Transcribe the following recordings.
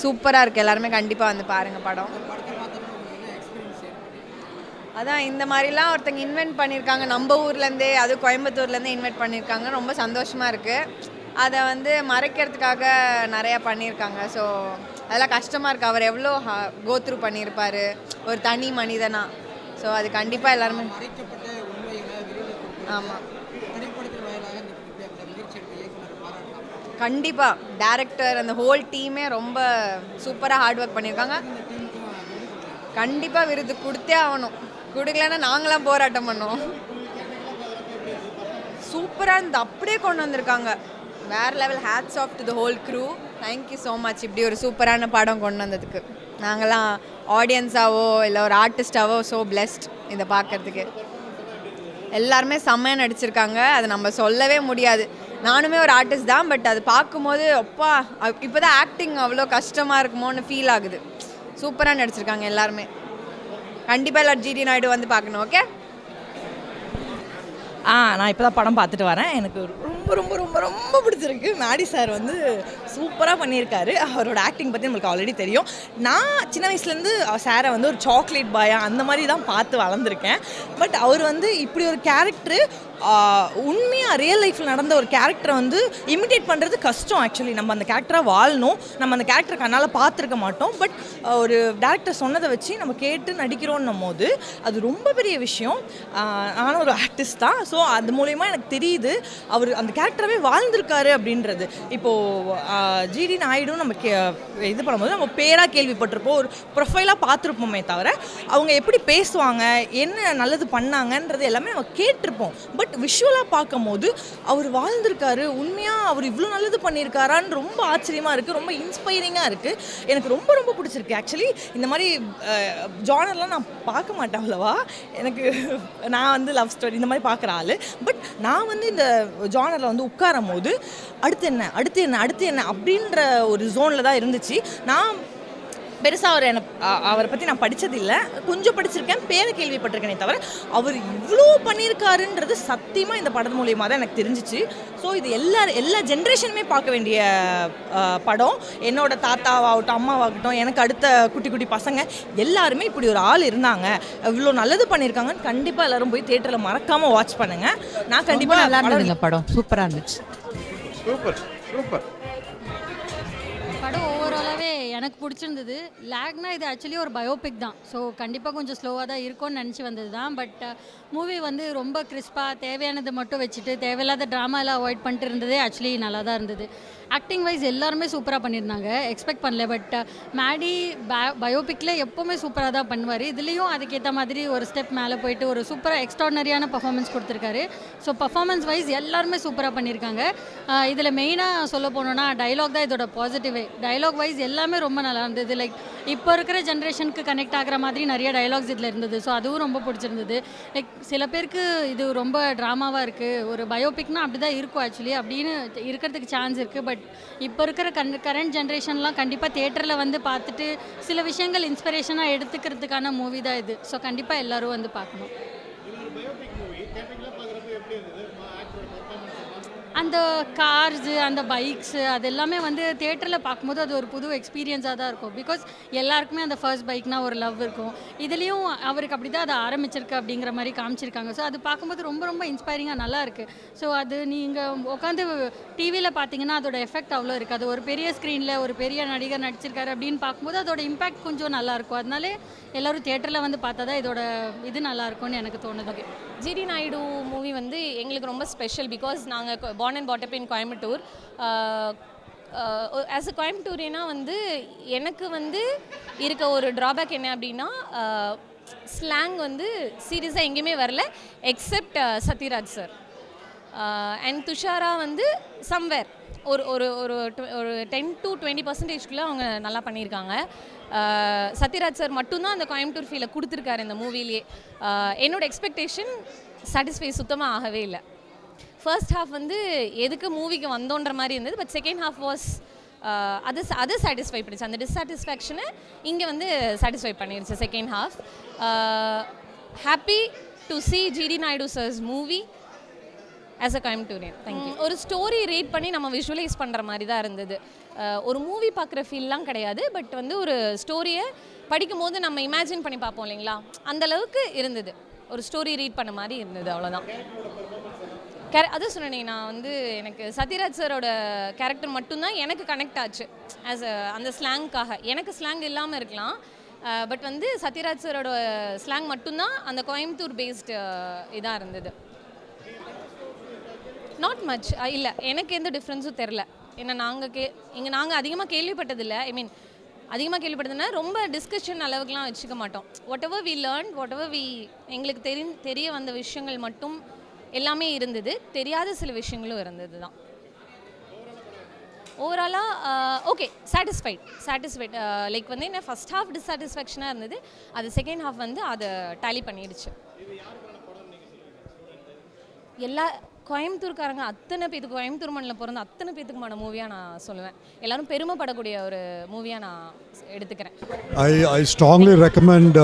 சூப்பராக இருக்குது. எல்லாருமே கண்டிப்பாக வந்து பாருங்கள் படம். அதான் இந்த மாதிரிலாம் ஒருத்தங்க இன்வென்ட் பண்ணியிருக்காங்க நம்ம ஊர்லேருந்தே, அது கோயம்புத்தூர்லேருந்தே இன்வென்ட் பண்ணியிருக்காங்க. ரொம்ப சந்தோஷமாக இருக்குது. அதை வந்து மறைக்கிறதுக்காக நிறையா பண்ணியிருக்காங்க. ஸோ அதெல்லாம் கஷ்டமாக இருக்குது. அவர் எவ்வளோ கோத்ரூ பண்ணியிருப்பார் ஒரு தனி மனிதனா. ஸோ அது கண்டிப்பாக எல்லாருமே ஆமாம் கண்டிப்பாக டைரக்டர் அந்த ஹோல் டீமே ரொம்ப சூப்பராக ஹார்ட் ஒர்க் பண்ணியிருக்காங்க. கண்டிப்பாக விருது கொடுத்தே ஆகணும். கொடுக்கலன்னா நாங்களாம் போராட்டம் பண்ணோம். சூப்பராக இருந்து அப்படியே கொண்டு வந்திருக்காங்க. வேறு level. Hats off to the whole crew. Thank you so much இப்படி ஒரு சூப்பரான படம் கொண்டு வந்ததுக்கு. நாங்களாம் ஆடியன்ஸாவோ இல்லை ஒரு ஆர்டிஸ்டாவோ ஸோ பிளெஸ்ட் இதை பார்க்குறதுக்கு. எல்லாருமே செம்மையாக நடிச்சிருக்காங்க. அது நம்ம சொல்லவே முடியாது. நானுமே ஒரு ஆர்டிஸ்ட் தான். பட் அது பார்க்கும்போது அப்பா இப்போ தான் ஆக்டிங் அவ்வளோ கஷ்டமாக இருக்குமோன்னு ஃபீல் ஆகுது. சூப்பராக நடிச்சிருக்காங்க எல்லாருமே. கண்டிப்பாக எல்லாரும் ஜிடி நாயுடு வந்து பார்க்கணும். ஓகே. நான் இப்போ தான் படம் பார்த்துட்டு வரேன். எனக்கு ரொம்ப ரொம்ப ரொம்ப ரொம்ப பிடிச்சிருக்கு. மேடி சார் வந்து சூப்பராக பண்ணியிருக்காரு. அவரோட ஆக்டிங் பற்றி நம்மளுக்கு ஆல்ரெடி தெரியும். நான் சின்ன வயசுலேருந்து சாரை வந்து ஒரு சாக்லேட் பாயா அந்த மாதிரி தான் பார்த்து வளர்ந்துருக்கேன். பட் அவர் வந்து இப்படி ஒரு கேரக்டரு உண்மையாக ரியல் லைஃப்பில் நடந்த ஒரு கேரக்டரை வந்து இமிட்டேட் பண்ணுறது கஷ்டம். ஆக்சுவலி நம்ம அந்த கேரக்டராக வாழணும். நம்ம அந்த கேரக்டரை கண்ணால் பார்த்துருக்க மாட்டோம். பட் ஒரு டேரக்டர் சொன்னதை வச்சு நம்ம கேட்டு நடிக்கிறோன்னும் போது அது ரொம்ப பெரிய விஷயம். நானும் ஒரு ஆர்டிஸ்ட் தான். ஸோ அது மூலயமா எனக்கு தெரியுது அவர் அந்த கேரக்டராகவே வாழ்ந்திருக்காரு அப்படின்றது. இப்போது ஜிடி நாயுடும் நம்ம இது பண்ணும்போது நம்ம பேராக கேள்விப்பட்டிருப்போம், ஒரு ப்ரொஃபைலாக பார்த்துருப்போமே தவிர அவங்க எப்படி பேசுவாங்க, என்ன நல்லது பண்ணாங்கன்றது எல்லாமே நம்ம கேட்டிருப்போம். பட் விஷுவலாக பார்க்கும் போது அவர் வாழ்ந்திருக்காரு. உண்மையாக அவர் இவ்வளோ நல்லது பண்ணியிருக்காரான்னு ரொம்ப ஆச்சரியமாக இருக்குது. ரொம்ப இன்ஸ்பைரிங்காக இருக்குது. எனக்கு ரொம்ப ரொம்ப பிடிச்சிருக்கு. ஆக்சுவலி இந்த மாதிரி ஜானர்லாம் நான் பார்க்க மாட்டேன் அவ்வளவா. நான் வந்து லவ் ஸ்டோரி இந்த மாதிரி பார்க்குற ஆள். பட் நான் வந்து இந்த ஜானரில் வந்து உட்காரும் போது அடுத்து என்ன அடுத்து என்ன அடுத்து என்ன அப்படின்ற ஒரு ஜோனில் தான் இருந்துச்சு. நான் பெருசாக அவரை பற்றி நான் படித்ததில்லை. கொஞ்சம் படிச்சிருக்கேன், பேரை கேள்விப்பட்டிருக்கேனே தவிர அவர் இவ்வளோ பண்ணியிருக்காருன்றது சத்தியமாக இந்த படம் மூலியமாக தான் எனக்கு தெரிஞ்சிச்சு. ஸோ இது எல்லா ஜென்ரேஷனுமே பார்க்க வேண்டிய படம். என்னோட தாத்தாவாகட்டும் அம்மாவாகட்டும் எனக்கு அடுத்த குட்டி குட்டி பசங்க எல்லாருமே இப்படி ஒரு ஆள் இருந்தாங்க, இவ்வளோ நல்லது பண்ணியிருக்காங்கன்னு கண்டிப்பாக எல்லோரும் போய் தியேட்டரில் மறக்காமல் வாட்ச் பண்ணுங்கள். நான் கண்டிப்பாக நல்லா இருந்ததுங்க படம். சூப்பராக இருந்துச்சு. சூப்பர் சூப்பர் படம் ஓவராலாகவே எனக்கு பிடிச்சிருந்தது. லேக்னா இது ஆக்சுவலி ஒரு பயோபிக் தான். ஸோ கண்டிப்பாக கொஞ்சம் ஸ்லோவாக தான் இருக்கும்னு நினச்சி வந்தது தான். பட் மூவி வந்து ரொம்ப கிறிஸ்பாக தேவையானது மட்டும் வச்சுட்டு தேவையில்லாத ட்ராமாலாம் அவாய்ட் பண்ணிட்டு இருந்ததே ஆக்சுவலி நல்லா தான் இருந்தது. ஆக்டிங் வைஸ் எல்லாருமே சூப்பராக பண்ணியிருந்தாங்க. எக்ஸ்பெக்ட் பண்ணல. பட் மேடி பயோபிக்கில் எப்போவுமே சூப்பராக தான் பண்ணுவார். இதுலேயும் அதுக்கேற்ற மாதிரி ஒரு ஸ்டெப் மேலே போயிட்டு ஒரு சூப்பராக எக்ஸ்ட்ராடனரியான பர்ஃபார்மன்ஸ் கொடுத்துருக்காரு. ஸோ பர்ஃபார்மன்ஸ் வைஸ் எல்லாருமே சூப்பராக பண்ணியிருக்காங்க. இதில் மெயினாக சொல்ல போனோன்னா டைலாக் தான் இதோட பாசிட்டிவே. டைலாக் வைஸ் எல்லாமே ரொம்ப நல்லா இருந்தது. லைக் இப்போ இருக்கிற ஜென்ரேஷனுக்கு கனெக்ட் ஆகிற மாதிரி நிறைய டைலாக்ஸ் இதில் இருந்தது. ஸோ அதுவும் ரொம்ப பிடிச்சிருந்தது. லைக் சில பேருக்கு இது ரொம்ப ட்ராமாவாக இருக்குது, ஒரு பயோபிக்னா அப்படி தான் இருக்கும் ஆக்சுவலி அப்படின்னு இருக்கிறதுக்கு சான்ஸ் இருக்குது. பட் இப்போ இருக்கிற கரண்ட் ஜென்ரேஷன்லாம் கண்டிப்பாக தியேட்டரில் வந்து பார்த்துட்டு சில விஷயங்கள் இன்ஸ்பிரேஷனாக எடுத்துக்கிறதுக்கான மூவி தான் இது. ஸோ கண்டிப்பாக எல்லோரும் வந்து பார்க்கணும். அந்த கார்ஸு அந்த பைக்ஸு அது எல்லாமே வந்து தியேட்டரில் பார்க்கும்போது அது ஒரு புது எக்ஸ்பீரியன்ஸாக தான் இருக்கும். பிகாஸ் எல்லாருக்குமே அந்த ஃபர்ஸ்ட் பைக்னால் ஒரு லவ் இருக்கும். இதுலேயும் அவருக்கு அப்படி தான் அதை ஆரம்பிச்சிருக்கு அப்படிங்கிற மாதிரி காமிச்சிருக்காங்க. ஸோ அது பார்க்கும்போது ரொம்ப ரொம்ப இன்ஸ்பைரிங்காக நல்லா இருக்குது. ஸோ அது நீங்கள் உட்காந்து டிவியில் பார்த்தீங்கன்னா அதோட எஃபெக்ட் அவ்வளோ இருக்காது. ஒரு பெரிய ஸ்க்ரீனில் ஒரு பெரிய நடிகர் நடிச்சிருக்காரு அப்படின்னு பார்க்கும்போது அதோட இம்பேக்ட் கொஞ்சம் நல்லாயிருக்கும். அதனாலே எல்லோரும் தியேட்டரில் வந்து பார்த்தா தான் இதோட இது நல்லாயிருக்கும்னு எனக்கு தோணுது. ஜிடி நாயுடு மூவி வந்து எங்களுக்கு ரொம்ப ஸ்பெஷல். பிகாஸ் நாங்கள் born and brought up in Coimbatore. As a கோயம்புத்தூரினா வந்து எனக்கு வந்து இருக்க ஒரு ட்ராபேக் என்ன அப்படின்னா ஸ்லாங் வந்து சீரியஸாக எங்கேயுமே வரல accept Sathyaraj sir and Dushara வந்து சம்வேர் ஒரு ஒரு ஒரு 10-20% அவங்க நல்லா பண்ணியிருக்காங்க. சத்யராஜ் சார் மட்டும்தான் அந்த கோயம்புத்தூர் ஃபீலை கொடுத்துருக்காரு இந்த மூவிலேயே. என்னோடய எக்ஸ்பெக்டேஷன் சாட்டிஸ்ஃபை சுத்தமாக ஆகவே இல்லை. ஃபர்ஸ்ட் ஹாஃப் வந்து எதுக்கு மூவிக்கு வந்தோன்ற மாதிரி இருந்தது. பட் செகண்ட் ஹாஃப் வாஸ் அது சாட்டிஸ்ஃபை பண்ணிச்சு. அந்த டிஸ்சாட்டிஸ்ஃபேக்ஷனை இங்கே வந்து சாட்டிஸ்ஃபை பண்ணிடுச்சு second half. Happy to see GD Naidu sir's movie. As a Coimbatorean. Thank you. ஒரு ஸ்டோரி ரீட் பண்ணி நம்ம விஷுவலைஸ் பண்ணுற மாதிரி தான் இருந்தது. ஒரு மூவி பார்க்குற ஃபீல்லாம் கிடையாது. பட் வந்து ஒரு ஸ்டோரியை படிக்கும் போது நம்ம இமேஜின் பண்ணி பார்ப்போம் இல்லைங்களா, அந்த அளவுக்கு இருந்தது. ஒரு ஸ்டோரி ரீட் பண்ண மாதிரி இருந்தது, அவ்வளோதான். அது சொன்னேனே, நான் வந்து எனக்கு சத்யராஜ் சாரோட கேரக்டர் மட்டும்தான் எனக்கு கனெக்ட் ஆச்சு. அந்த ஸ்லாங்காக எனக்கு ஸ்லாங் இல்லாமல் இருக்கலாம், பட் வந்து சத்யராஜ் சாரோட ஸ்லாங் மட்டும்தான் அந்த கோயம்புத்தூர் பேஸ்டு இதாக இருந்தது. நாட் மச் இல்லை, எனக்கு எந்த டிஃப்ரென்ஸும் தெரில. ஏன்னா நாங்கள் அதிகமாக கேள்விப்பட்டதில்லை. ஐ மீன் அதிகமாக கேள்விப்பட்டதுன்னா ரொம்ப டிஸ்கஷன் அளவுக்குலாம் வச்சுக்க மாட்டோம். Whatever we learn, whatever எங்களுக்கு தெரிய வந்த விஷயங்கள் மட்டும் எல்லாமே இருந்தது. தெரியாத சில விஷயங்களும் இருந்தது தான். ஓவராலாக ஓகே, சாட்டிஸ்ஃபைட். லைக் வந்து என்ன, ஃபஸ்ட் ஹாஃப் டிஸாட்டிஸ்ஃபேக்ஷனாக இருந்தது, அது செகண்ட் ஹாஃப் வந்து அதை டேலி பண்ணிடுச்சு. எல்லா கோயம்புத்தூர்காரங்க அத்தனை பேத்துக்கு, கோயம்புத்தூர் மண்ணில் பிறந்த அத்தனை பேத்துக்குமான மூவியாக நான் சொல்லுவேன். எல்லாரும் பெருமைப்படக்கூடிய ஒரு மூவியாக நான் எடுத்துக்கிறேன். I strongly recommend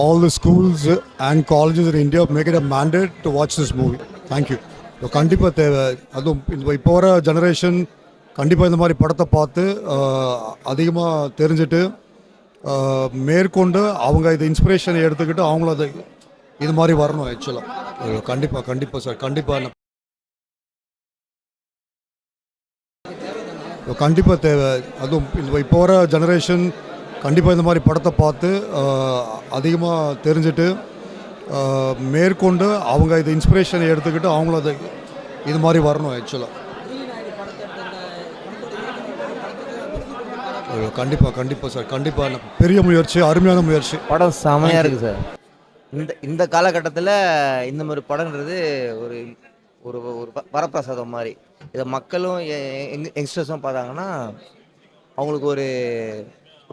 all the schools and colleges in India make it a mandate to watch this movie. Thank you. கண்டிப்பாக தேவை. அதுவும் இப்போ வர ஜெனரேஷன் கண்டிப்பாக இந்த மாதிரி படத்தை பார்த்து அதிகமாக தெரிஞ்சுட்டு மேற்கொண்டு அவங்க இதை இன்ஸ்பிரேஷனை எடுத்துக்கிட்டு அவங்களும் அதை இது மாதிரி வரணும். ஆக்சுவலாக கண்டிப்பாக சார், கண்டிப்பாக தேவை. அதுவும் இப்போ வர ஜெனரேஷன் கண்டிப்பாக இந்த மாதிரி படத்தை பார்த்து அதிகமாக தெரிஞ்சுட்டு மேற்கொண்டு அவங்க இதை இன்ஸ்பிரேஷனை எடுத்துக்கிட்டு அவங்களும் அதை இது மாதிரி வரணும். ஆக்சுவலாக கண்டிப்பாக சார், பெரிய முயற்சி, அருமையான முயற்சி. படம் செமையாக இருக்குது சார். இந்த காலகட்டத்தில் இந்த மாதிரி படம்ன்றது ஒரு ஒரு ஒரு வரப்பிரசாதம் மாதிரி. இதை மக்களும் யங்ஸ்டர்ஸும் பார்த்தாங்கன்னா அவங்களுக்கு ஒரு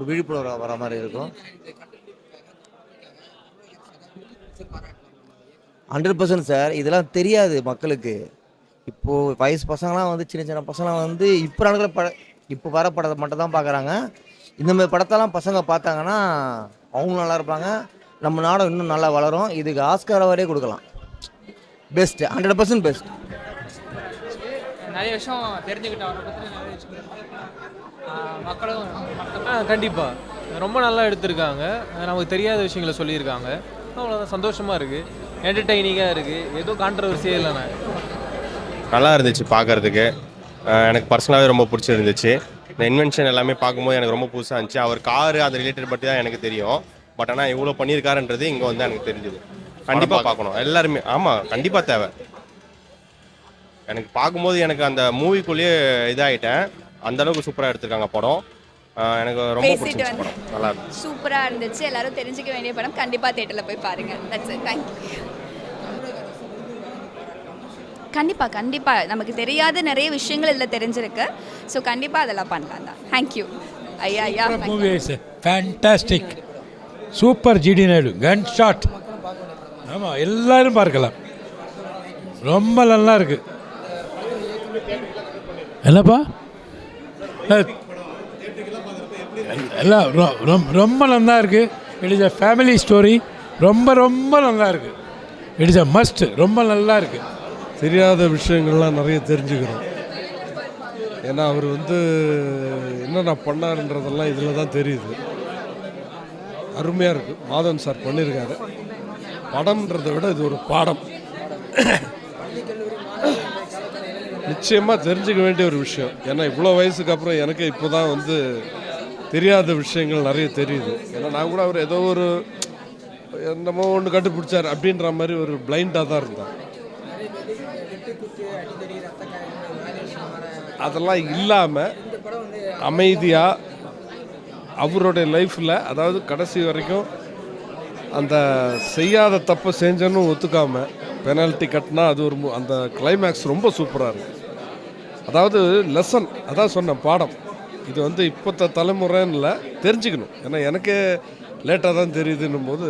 விழிப்புணர்வு வர மாதிரி இருக்கும். 100% சார். இதெல்லாம் தெரியாது மக்களுக்கு. இப்போது வயசு பசங்களாம் வந்து சின்ன பசங்களாம் வந்து இப்போ வர படத்தை மட்டும் தான் பார்க்குறாங்க. இந்த மாதிரி படத்தெல்லாம் பசங்க பார்த்தாங்கன்னா அவங்களும் நல்லா இருப்பாங்க, நம்ம நாடும் இன்னும் நல்லா வளரும். இதுக்கு ஆஸ்கார் அவார்டே கொடுக்கலாம். Best, 100% best. நிறைய விஷயம் தெரிஞ்சுக்கிட்டோம் அவரை பற்றி, நிறைய விஷயம் மக்களும் கண்டிப்பாக ரொம்ப நல்லா எடுத்திருக்காங்க. நமக்கு தெரியாத விஷயங்களை சொல்லியிருக்காங்க. அவ்வளோதான், சந்தோஷமாக இருக்குது, என்டர்டெய்னிங்காக இருக்குது, எதுவும் கான்ட்ரவர்சியே இல்லைண்ணா. நல்லா இருந்துச்சு பார்க்குறதுக்கு. எனக்கு பர்சனலாகவே ரொம்ப பிடிச்சிருந்துச்சு. இந்த இன்வென்ஷன் எல்லாமே பார்க்கும்போது எனக்கு ரொம்ப புதுசாக இருந்துச்சு. அவர் காரு அது ரிலேட்டட் பற்றி தான் எனக்கு தெரியும். பட் ஆனால் இவ்வளோ பண்ணியிருக்காருன்றது இங்கே வந்து எனக்கு தெரிஞ்சுது. கண்டிப்பாக பார்க்கணும் எல்லாருமே. ஆமாம், கண்டிப்பாக தேவை. எனக்கு பார்க்கும்போது எனக்கு அந்த மூவிக்குள்ளேயே இதாகிட்டேன். அந்தளவுக்கு சூப்பராக எடுத்திருக்காங்க படம். எனக்கு ரொம்ப பிடிச்சிருந்துச்சு படம். நல்லா இருந்துச்சு, சூப்பராக இருந்துச்சு. எல்லாரும் தெரிஞ்சுக்க வேண்டிய படம். கண்டிப்பாக தேட்டரில் போய் பாருங்கள். That's it. தேங்க்யூ. கண்டிப்பாக நமக்கு தெரியாத நிறைய விஷயங்கள் இதில் தெரிஞ்சிருக்கு. ஸோ கண்டிப்பாக அதெல்லாம் பண்ணலாம் தான். தேங்க்யூ. ஐயா movie is fantastic. Super. GD Naidu gun shot. ஆமாம், எல்லாரும் பார்க்கலாம். ரொம்ப நல்லா இருக்கு. என்னப்பா எல்லாம் ரொம்ப நல்லா இருக்கு. It is a family story. ரொம்ப நல்லா இருக்கு. It is a must. ரொம்ப நல்லா இருக்கு. தெரியாத விஷயங்கள்லாம் நிறைய தெரிஞ்சுக்கிறோம். ஏன்னா அவர் வந்து என்னென்ன பண்ணாருன்றதெல்லாம் இதில் தான் தெரியுது. அருமையாக இருக்குது. மாதவன் சார் பண்ணியிருக்காரு. படம்ன்றதை விட இது ஒரு பாடம். நிச்சயமாக தெரிஞ்சுக்க வேண்டிய ஒரு விஷயம். ஏன்னா இவ்வளோ வயசுக்கு அப்புறம் எனக்கு இப்போ தான் வந்து தெரியாத விஷயங்கள் நிறைய தெரியுது. ஏன்னா நான் கூட அவர் ஏதோ ஒரு என்னமோ ஒன்று கண்டுபிடிச்சார் அப்படின்ற மாதிரி ஒரு பிளைண்டாக தான் இருந்தேன். அதெல்லாம் இல்லாமல் அமைதியாக அவருடைய லைஃப்பில், அதாவது கடைசி வரைக்கும் அந்த செய்யாத தப்பை செஞ்சன்னு ஒத்துக்காமல் பெனால்ட்டி கட்டினா அது ஒரு அந்த கிளைமேக்ஸ் ரொம்ப சூப்பராக இருக்குது. அதாவது லெசன், அதான் சொன்ன பாடம். இது வந்து இப்போத்த தலைமுறைன்னு இல்லை, தெரிஞ்சுக்கணும். ஏன்னா எனக்கே லேட்டாக தான் தெரியுதுன்னும் போது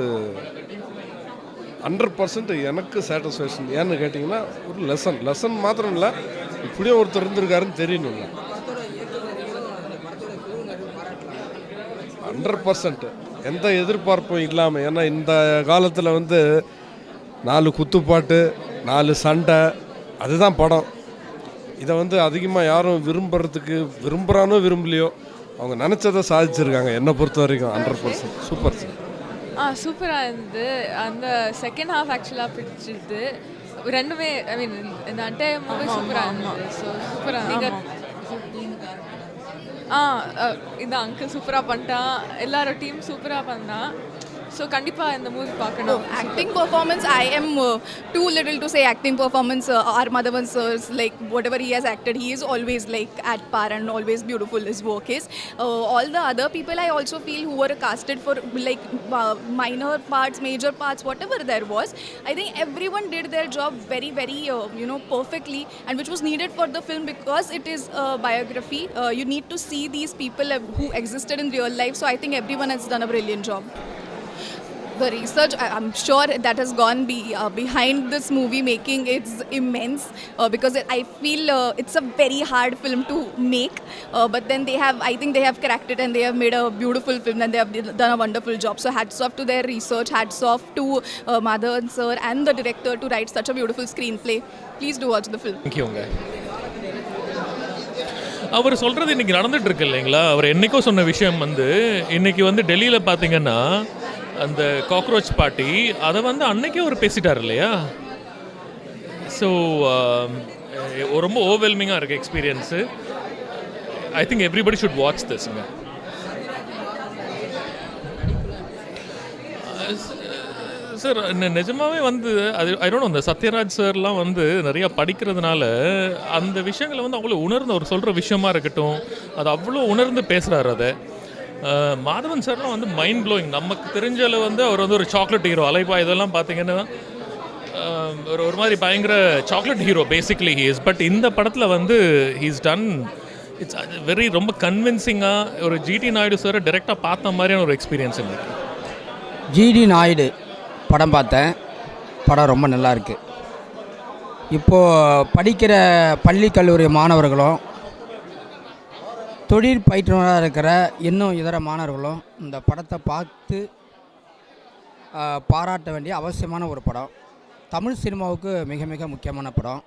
100% எனக்கு சாட்டிஸ்ஃபேக்ஷன். ஏன்னு கேட்டிங்கன்னா ஒரு லெசன் மாத்திரம் இல்லை, இப்படியே ஒருத்தர் இருந்திருக்காருன்னு தெரியணும்ல. 100% எந்த எதிர்பார்ப்பும் இல்லாமல். ஏன்னா இந்த காலத்தில் வந்து 4 குத்துப்பாட்டு 4 சண்டை, அதுதான் படம். இதை வந்து அதிகமாக யாரும் விரும்புகிறானோ விரும்பலையோ அவங்க நினச்சதை சாதிச்சிருக்காங்க என்னை பொறுத்த வரைக்கும். 100% சூப்பர் சார். சூப்பராக இருந்தது. அந்த செகண்ட் ஹாஃப் ஆக்சுவலாக பிடிச்சிருது. ரெண்டுமே ஐ மீன் இந்த என்டையர் மூவி சூப்பராக இருந்தது. ஸோ சூப்பராக இந்த அங்கிள் சூப்பராக பண்ணிட்டான், எல்லாரோட டீம் சூப்பராக பண்ணான். ஸோ கண்டிப்பாக இந்த மூவி பார்க்கணும். Acting performance, I am too little to say acting performance. R. Madhavan sir's, like whatever he has acted, he is always like at par and always beautiful his work is. All the other people I also feel who were casted for like minor parts, major parts, whatever there was, I think everyone did their job very perfectly, and which was needed for the film because it is a biography. You need to see these people who existed in real life, so I think everyone has done a brilliant job. The research, I'm sure that has gone behind this movie making, it's immense because I feel it's a very hard film to make, but then I think they have cracked it and they have made a beautiful film and they have done a wonderful job. So hats off to their research, hats off to Madhavan sir and the director to write such a beautiful screenplay. Please do watch the film. Thank you. அவர் சொல்கிறது இன்றைக்கி நடந்துகிட்டு இருக்கு இல்லைங்களா. அவர் என்றைக்கோ சொன்ன விஷயம் வந்து இன்றைக்கி வந்து டெல்லியில் பார்த்தீங்கன்னா அந்த காக்ரோச் பார்ட்டி அதை வந்து அன்னைக்கே அவர் பேசிட்டார் இல்லையா. ஸோ ரொம்ப ஓவர்வெல்மிங்காக இருக்குது experience. I think everybody should watch திஸ்ங்க. சார் நிஜமாகவே வந்து அது ஐ டோன்ட் நோ, இந்த சத்யராஜ் சார்லாம் வந்து நிறையா படிக்கிறதுனால அந்த விஷயங்களை வந்து அவ்வளோ உணர்ந்து அவர் சொல்கிற விஷயமா இருக்கட்டும், அது அவ்வளோ உணர்ந்து பேசுகிறார். அதை மாதவன் சார்லாம் வந்து மைண்ட் ப்ளோயிங். நமக்கு தெரிஞ்சளவு வந்து அவர் வந்து ஒரு சாக்லேட் ஹீரோ. அலைபா இதெல்லாம் பார்த்தீங்கன்னா ஒரு மாதிரி பயங்கர chocolate hero basically he is. But இந்த படத்தில் வந்து ஹீஸ் டன் இட்ஸ் வெரி ரொம்ப கன்வின்சிங்காக ஒரு ஜிடி நாயுடு சாரை டைரெக்டாக பார்த்த மாதிரியான ஒரு எக்ஸ்பீரியன்ஸ் எனக்கு. ஜிடி நாயுடு படம் பார்த்தேன். படம் ரொம்ப நல்லா இருக்குது. இப்போது படிக்கிற பள்ளி கல்லூரி மாணவர்களும் தொழில் பயிற்றுனராக இருக்கிற இன்னும் இதர மாணவர்களும் இந்த படத்தை பார்த்து பாராட்ட வேண்டிய அவசியமான ஒரு படம். தமிழ் சினிமாவுக்கு மிக மிக முக்கியமான படம்.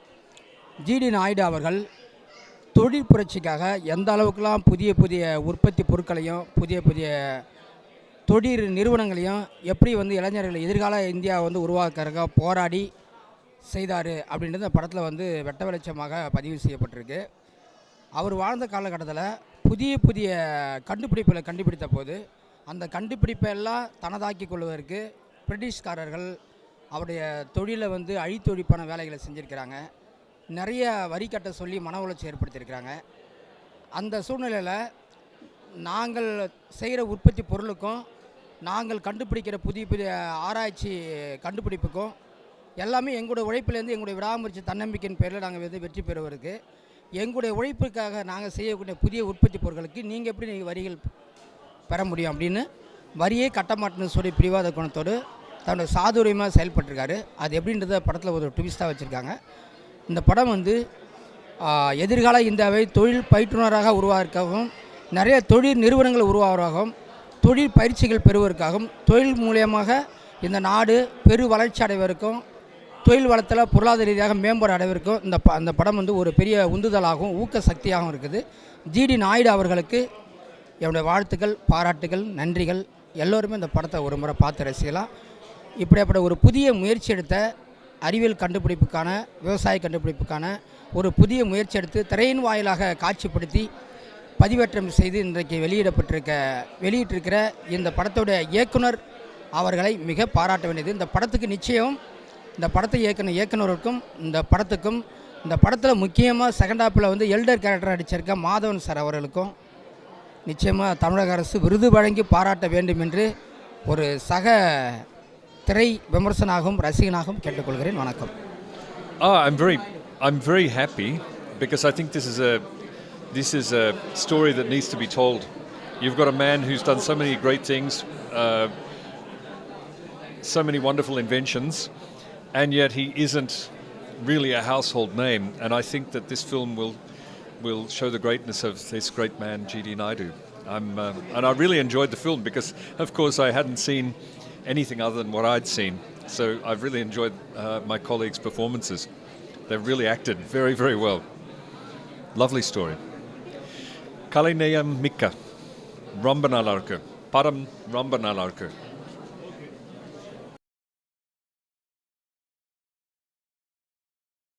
ஜிடி நாயுடு அவர்கள் தொழில் புரட்சிக்காக எந்த அளவுக்குலாம் புதிய புதிய உற்பத்தி பொருட்களையும் புதிய புதிய தொழில் நிறுவனங்களையும் எப்படி வந்து இளைஞர்கள் எதிர்கால இந்தியா வந்து உருவாக்குறதுக்காக போராடி செய்தார் அப்படின்றது இந்த படத்தில் வந்து வெட்ட வெளிச்சமாக பதிவு செய்யப்பட்டிருக்கு. அவர் வாழ்ந்த காலகட்டத்தில் புதிய புதிய கண்டுபிடிப்புகளை கண்டுபிடித்த போது அந்த கண்டுபிடிப்பெல்லாம் தனதாக்கி கொள்வதற்கு பிரிட்டிஷ்காரர்கள் அவருடைய தொழிலை வந்து அழித்தொழிப்பான வேலைகளை செஞ்சுருக்கிறாங்க. நிறைய வரி கட்ட சொல்லி மன உளைச்சி ஏற்படுத்தியிருக்கிறாங்க. அந்த சூழ்நிலையில் நாங்கள் செய்கிற உற்பத்தி பொருளுக்கும் நாங்கள் கண்டுபிடிக்கிற புதிய புதிய ஆராய்ச்சி கண்டுபிடிப்புக்கும் எல்லாமே எங்களுடைய உழைப்பிலேருந்து எங்களுடைய விடாமுயற்சி தன்னம்பிக்கையின் பேரில் நாங்கள் வந்து வெற்றி பெறுவதற்கு எங்களுடைய உழைப்புக்காக நாங்கள் செய்யக்கூடிய புதிய உற்பத்தி பொருட்களுக்கு நீங்கள் எப்படி வரிகள் பெற முடியும் அப்படின்னு வரியே கட்டமாட்டேன்னு சொல்லி பிடிவாத குணத்தோடு தன்னுடைய சாதுரியமாக செயல்பட்டிருக்காரு. அது எப்படின்றத படத்தில் ஒரு ட்விஸ்ட்டாக வச்சுருக்காங்க. இந்த படம் வந்து எதிர்கால இந்தியாவை தொழில் பயிற்றுனராக உருவாக்குவதற்காகவும் நிறைய தொழில் நிறுவனங்கள் உருவாவதாகவும் தொழில் பயிற்சிகள் பெறுவதற்காகவும் தொழில் மூலியமாக இந்த நாடு பெரு வளர்ச்சி அடைவதற்கும் தொழில் வளத்தில் பொருளாதார ரீதியாக மேம்பாடு அடைவதற்கும் இந்த படம் வந்து ஒரு பெரிய உந்துதலாகவும் ஊக்க சக்தியாகவும் இருக்குது. ஜிடி நாயுடு அவர்களுக்கு என்னுடைய வாழ்த்துக்கள், பாராட்டுகள், நன்றிகள். எல்லோருமே இந்த படத்தை ஒரு முறை பார்த்து ரசிக்கலாம். இப்படிப்பட்ட ஒரு புதிய முயற்சி எடுத்த அறிவியல் கண்டுபிடிப்புக்கான விவசாய கண்டுபிடிப்புக்கான ஒரு புதிய முயற்சி எடுத்து திரையின் வாயிலாக காட்சிப்படுத்தி பதிவேற்றம் செய்து இன்றைக்கு வெளியிட்டிருக்கிற இந்த படத்துடைய இயக்குனர் அவர்களை மிக பாராட்ட வேண்டியது. இந்த படத்துக்கு நிச்சயம் இந்த படத்தை இயக்குனருக்கும் இந்த படத்துக்கும் இந்த படத்தில் முக்கியமாக செகண்ட் ஹாப்பில் வந்து எல்டர் கேரக்டர் நடிச்சிருக்க மாதவன் சார் அவர்களுக்கும் நிச்சயமாக தமிழக அரசு விருது வழங்கி பாராட்ட வேண்டும் என்று ஒரு சக திரை விமர்சனாகவும் ரசிகனாகவும் கேட்டுக்கொள்கிறேன். வணக்கம். I'm very happy because I think this is a story that needs to be told. You've got a man who's done so many great things, so many wonderful inventions, and yet he isn't really a household name. And I think that this film will show the greatness of this great man, G.D. Naidu. And I really enjoyed the film because, of course, I hadn't seen anything other than what I'd seen. So I've really enjoyed my colleagues' performances. They've really acted very, very well. Lovely story. Kalineyam Mikka. Romba nalla irukku. Padam romba nalla irukku.